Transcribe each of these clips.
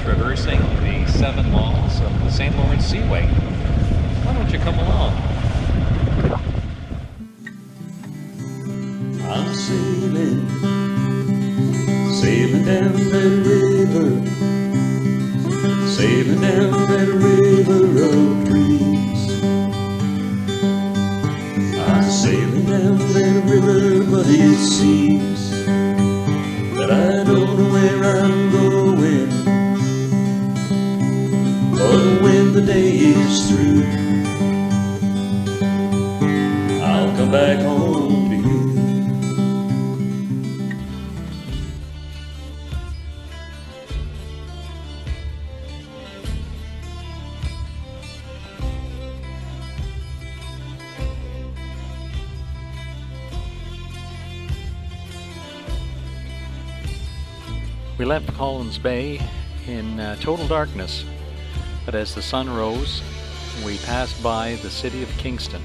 traversing the 7 miles of the St Lawrence Seaway. Why don't you come along? I'm sailing, sailing down that river, sailing down that river of dreams. I'm sailing down that river, but it seems that I don't know where I'm going. But when the day is through, I'll come back home to you. We left Collins Bay in total darkness, but as the sun rose, we passed by the city of Kingston,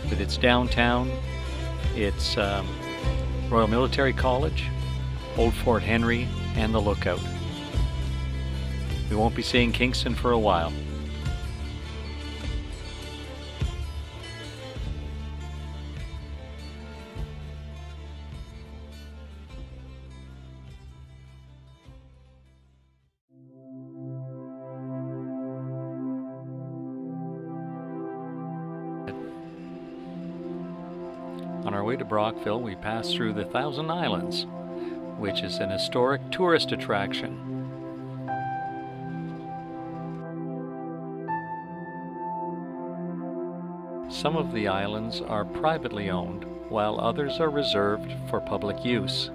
with its downtown, its Royal Military College, Old Fort Henry, and the Lookout. We won't be seeing Kingston for a while. On our way to Brockville, we passed through the Thousand Islands, which is an historic tourist attraction. Some of the islands are privately owned, while others are reserved for public use.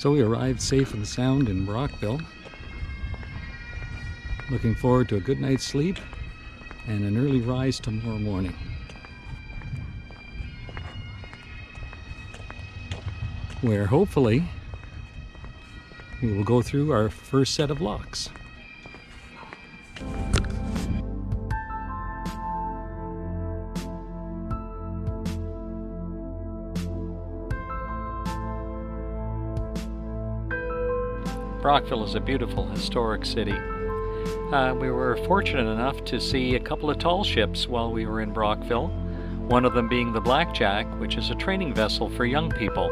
So we arrived safe and sound in Brockville. Looking forward to a good night's sleep and an early rise tomorrow morning. Where hopefully we will go through our first set of locks. Brockville is a beautiful historic city. We were fortunate enough to see a couple of tall ships while we were in Brockville, one of them being the Blackjack, which is a training vessel for young people.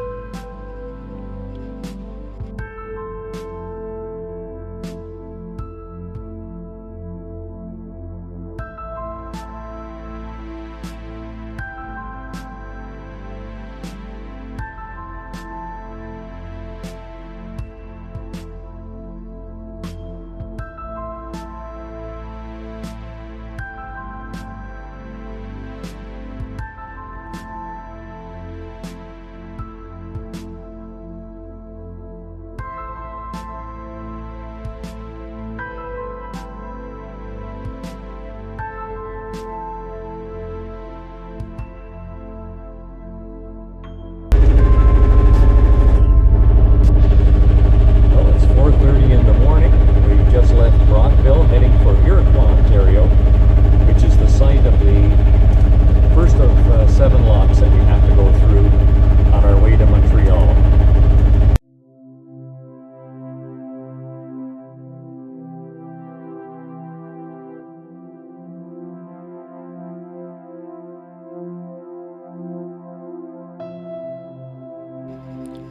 Heading for Ontario, which is the site of the first of 7 locks that we have to go through on our way to Montreal.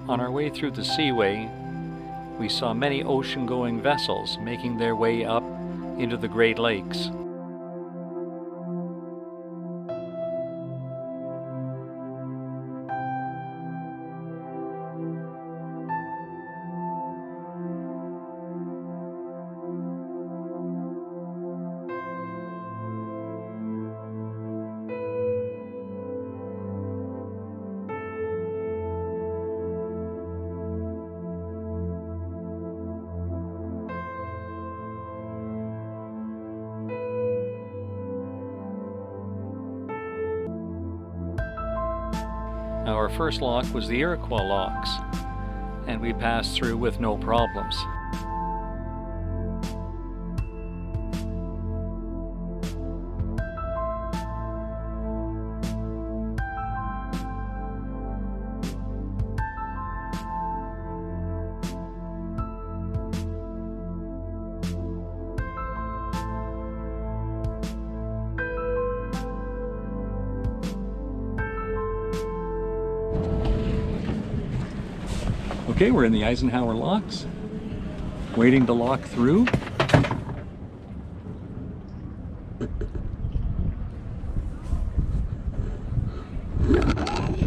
On our way through the Seaway, we saw many ocean-going vessels making their way up into the Great Lakes. Our first lock was the Iroquois locks, and we passed through with no problems. Okay, we're in the Eisenhower locks, waiting to lock through.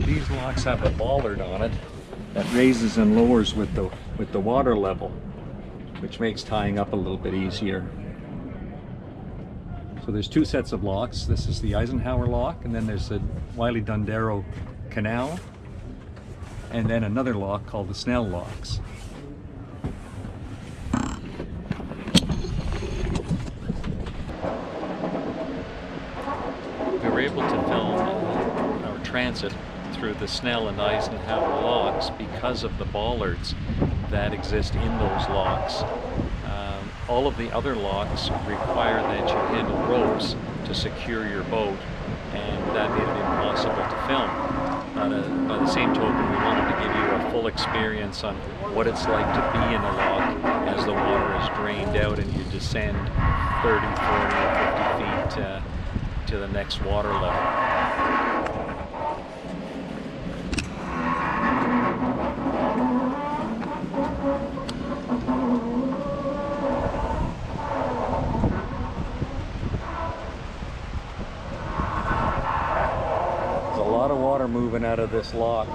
These locks have a bollard on it that raises and lowers with the water level, which makes tying up a little bit easier. So there's two sets of locks. This is the Eisenhower lock, and then there's the Wiley-Dundero Canal, and then another lock called the Snell locks. We were able to film our transit through the Snell and Eisenhower locks because of the bollards that exist in those locks. All of the other locks require that you handle ropes to secure your boat, and that made it impossible to film. By the same token, we wanted to give you a full experience on what it's like to be in a lock as the water is drained out and you descend 30, 40, or 50 feet to the next water level. There's a lot of water moving out of this lock.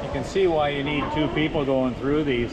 You can see why you need two people going through these.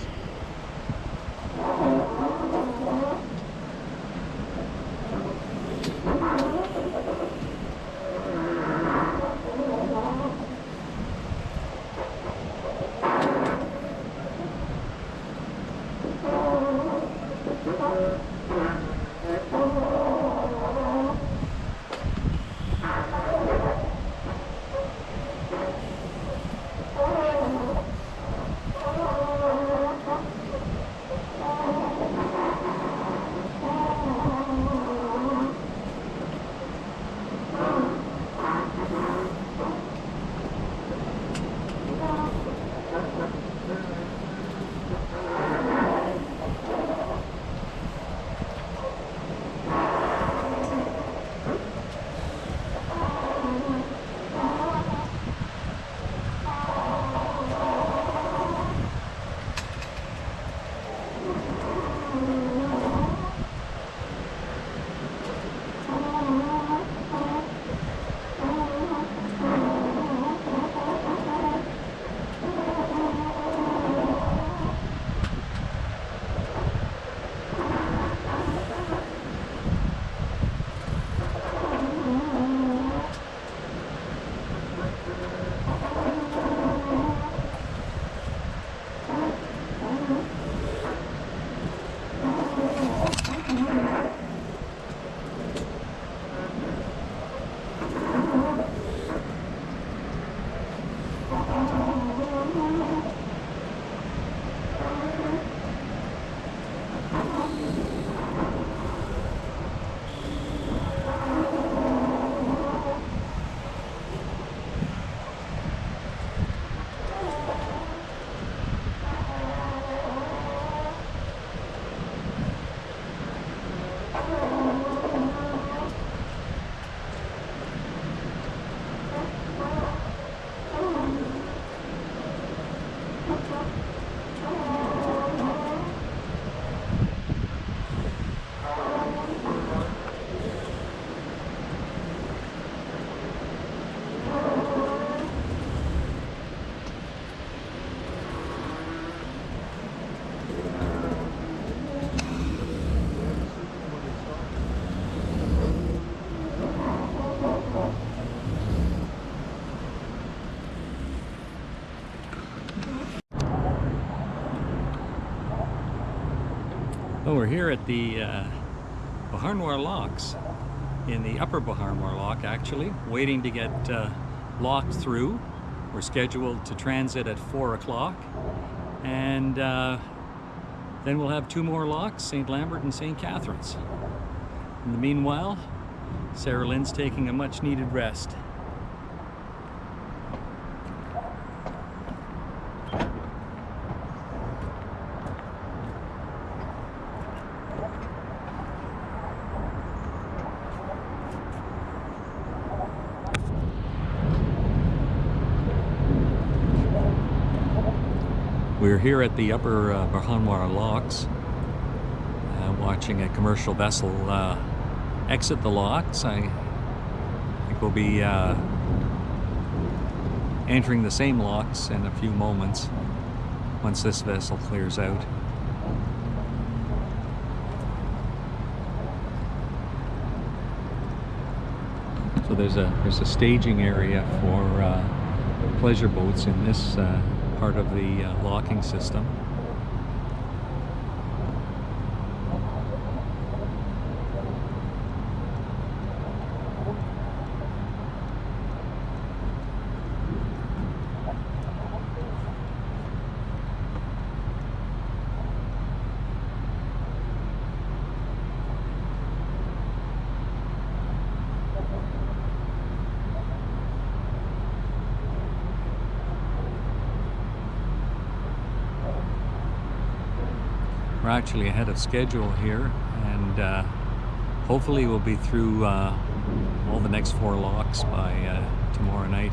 Well, we're here at the Bahar Noir locks, in the upper Bahar Noir lock actually, waiting to get locked through. We're scheduled to transit at 4 o'clock, and then we'll have 2 more locks, St Lambert and St Catharines. In the meanwhile, Sarah Lynn's taking a much needed rest. We're here at the upper Bahar Noir locks, watching a commercial vessel exit the locks. I think we'll be entering the same locks in a few moments once this vessel clears out. So there's a staging area for pleasure boats in this part of the locking system. We're actually ahead of schedule here, and hopefully we'll be through all the next 4 locks by tomorrow night.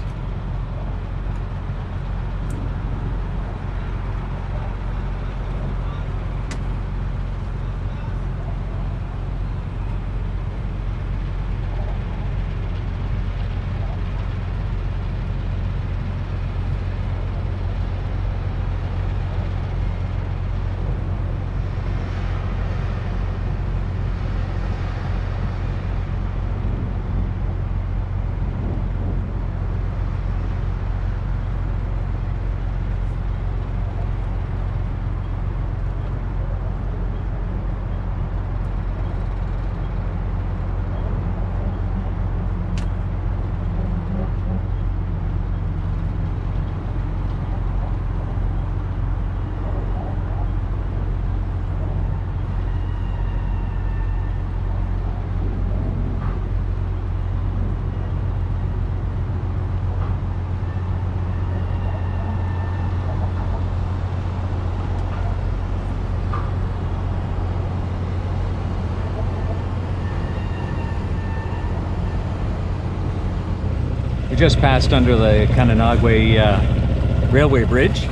We just passed under the Kananagwe railway bridge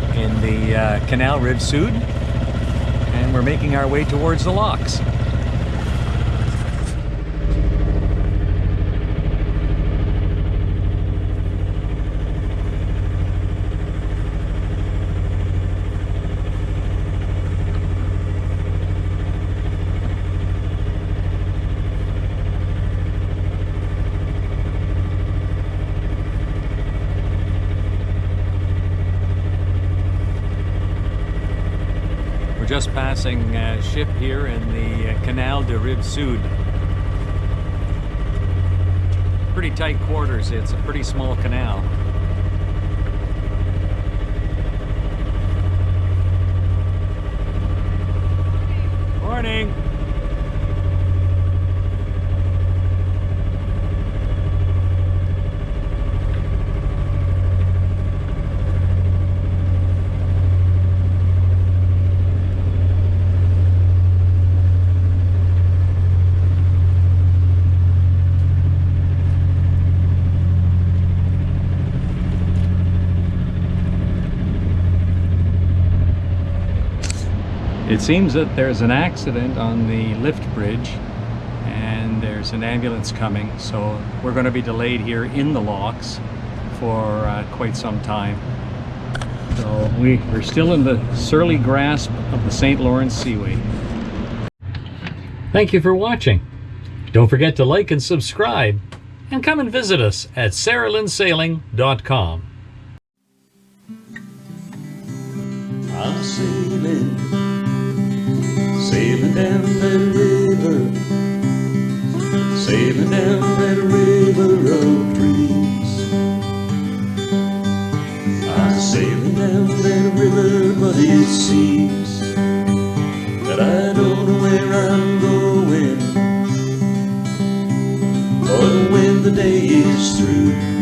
in the Canal Rive Sud, and we're making our way towards the locks. We're just passing a ship here in the Canal de Rive Sud. Pretty tight quarters, it's a pretty small canal. Morning! It seems that there's an accident on the lift bridge and there's an ambulance coming, so we're going to be delayed here in the locks for quite some time. So we're still in the surly grasp of the St Lawrence Seaway. Thank you for watching. Don't forget to like and subscribe, and come and visit us at sarahlynsailing.com. I'm sailing Sailing down that river, sailing down that river of dreams. I'm sailing down that river, but it seems that I don't know where I'm going. But when the day is through,